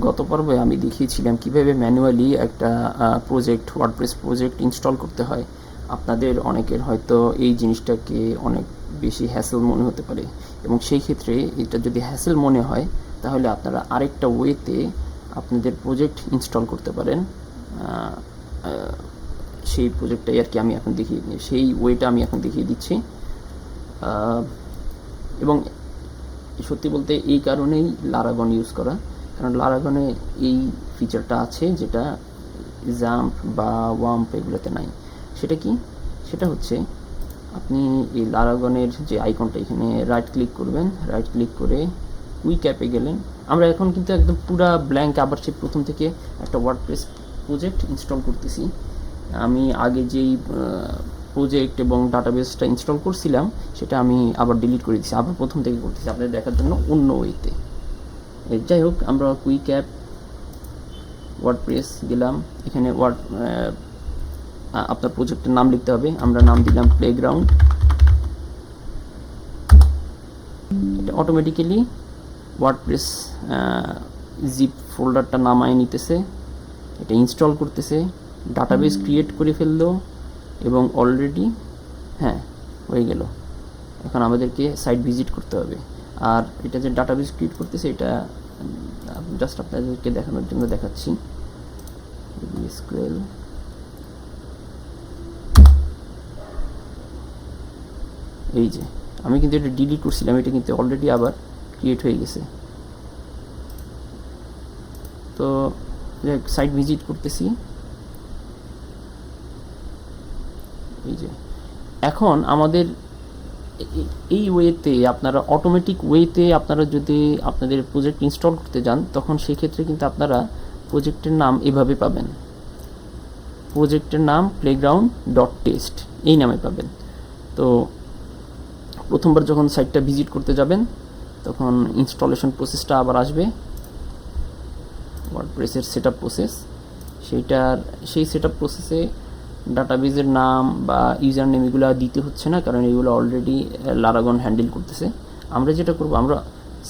গত পর্বে আমি দেখিয়েছিলাম কিভাবে ম্যানুয়ালি একটা ওয়ার্ডপ্রেস প্রজেক্ট ইনস্টল করতে হয়। আপনাদের অনেকের হয়তো এই জিনিসটাকে অনেক বেশি হ্যাসেল মনে হতে পারে, এবং সেই ক্ষেত্রে এটা যদি হ্যাসেল মনে হয় তাহলে আপনারা আরেকটা ওয়েতে আপনাদের প্রজেক্ট ইনস্টল করতে পারেন। সেই প্রজেক্টটাই আর কি আমি এখন সেই ওয়েটা আমি এখন দেখিয়ে দিচ্ছি। এবং সত্যি বলতে এই কারণেই লারাগন ইউজ করা, কারণ লারাগনে এই ফিচারটা আছে যেটা জাম্প বা ওয়াম্প এগুলোতে নাই। সেটা কি? সেটা হচ্ছে আপনি এই লারাগনের যে আইকনটা, এখানে রাইট ক্লিক করবেন, রাইট ক্লিক করে কুইক অ্যাপে গেলেন। আমরা এখন কিন্তু একদম পুরা ব্ল্যাঙ্ক, আবার সেই প্রথম থেকে একটা ওয়ার্ডপ্রেস প্রজেক্ট ইনস্টল করতেছি। আমি আগে যেই প্রজেক্ট এবং ডাটাবেসটা ইনস্টল করছিলাম সেটা আমি আবার ডিলিট করে দিচ্ছি, আবার প্রথম থেকে করতেছি আপনাদের দেখার জন্য অন্য ওয়েতে। যাই হোক, আমরা কুইক অ্যাপ ওয়ার্ডপ্রেস গেলাম। এখানে আপনার প্রজেক্টের নাম লিখতে হবে। আমরা নাম দিলাম প্লেগ্রাউন্ড। এটা অটোমেটিক্যালি ওয়ার্ডপ্রেস জিপ ফোল্ডারটা নামায় নিতেছে, এটা ইনস্টল করতেছে, ডাটাবেস ক্রিয়েট করে ফেললো এবং অলরেডি হ্যাঁ হয়ে গেল। এখন আমাদেরকে সাইট ভিজিট করতে হবে। আর এটা যে ডাটাবেস ক্রিয়েট করতেছে এটা জাস্ট আপনাদেরকে দেখানোর জন্য দেখাচ্ছি। SQL এই যে আমি কিন্তু এটা ডিলিট করছিলাম, এটা কিন্তু অলরেডি আবার ক্রিয়েট হয়ে গেছে। তো সাইট ভিজিট করতেছি। এই যে এখন আমাদের এই ওয়েতে আপনারা অটোমেটিক ওয়েতে আপনারা যদি আপনাদের প্রজেক্ট ইনস্টল করতে যান তখন সেই ক্ষেত্রে কিন্তু আপনারা প্রজেক্টের নাম এভাবে পাবেন। প্রজেক্টের নাম playground.test এই নামে পাবেন। তো প্রথমবার যখন সাইটটা ভিজিট করতে যাবেন তখন ইনস্টলেশন প্রসেসটা আবার আসবে, ওয়ার্ডপ্রেসের সেটআপ প্রসেস। সেই সেটআপ প্রসেসে ডাটাবেজের নাম বা ইউজার নেম এগুলো দিতে হচ্ছে না, কারণ এগুলো অলরেডি লারাগন হ্যান্ডেল করতেছে। আমরা যেটা করব, আমরা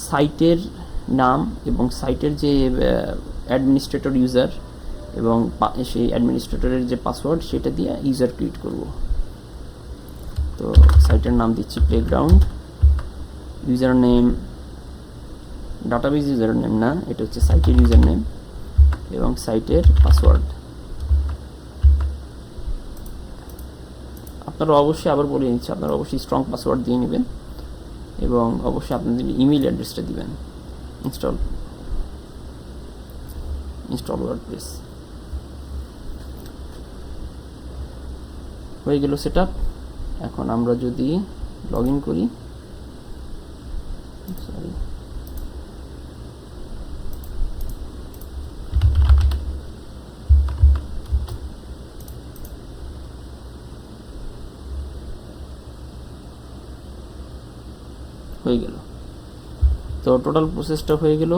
সাইটের নাম এবং সাইটের যে অ্যাডমিনিস্ট্রেটর ইউজার এবং সেই অ্যাডমিনিস্ট্রেটরের যে পাসওয়ার্ড সেটা দিয়ে ইউজার ক্রিয়েট করব। তো সাইটের নাম দিচ্ছি playground, user name database user name না, এটা হচ্ছে সাইটের ইউজার নেম এবং সাইটের পাসওয়ার্ড। আপনারা অবশ্যই, আবার বলে নিচ্ছি, আপনারা অবশ্যই স্ট্রং পাসওয়ার্ড দিয়ে নেবেন এবং অবশ্যই আপনাদের ইমেল অ্যাড্রেসটা দিবেন। ইনস্টল ওয়ার্ডপ্রেস হয়ে গেল সেটআপ। এখন আমরা যদি লগ ইন করি, হয়ে গেল। তো টোটাল প্রসেসটা হয়ে গেল।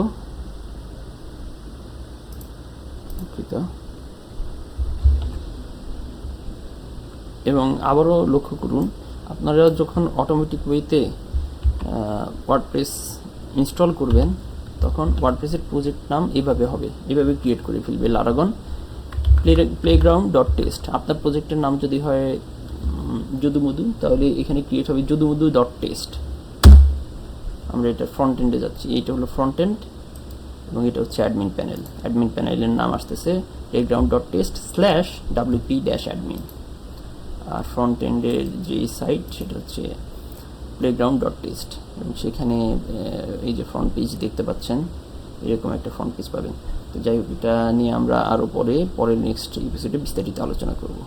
এবং আবারও লক্ষ্য করুন, আপনারা যখন অটোমেটিক ওয়েতে ওয়ার্ডপ্রেস ইনস্টল করবেন তখন ওয়ার্ডপ্রেসের প্রজেক্ট নাম এভাবে হবে, এভাবে ক্রিয়েট করে ফেলবে লারাগন playground.test। আপনার প্রজেক্টের নাম যদি হয় যদুমধু, তাহলে এখানে ক্রিয়েট হবে যদুমধু.test। আমরা এটা ফ্রন্ট এন্ডে যাচ্ছি, এইটা হলো ফ্রন্ট এন্ড এবং এটা হচ্ছে অ্যাডমিন প্যানেল। অ্যাডমিন প্যানেলের নাম আসতেছে playground.test/wp-admin। আর ফ্রন্ট এন্ডের যে সাইট সেটা হচ্ছে playground.test এবং সেখানে এই যে ফ্রন্ট পেজ দেখতে পাচ্ছেন, এরকম একটা ফ্রন্ট পেজ পাবেন। তো যাই হোক, এটা নিয়ে আমরা আরও পরের নেক্সট এপিসোডে বিস্তারিত আলোচনা করব।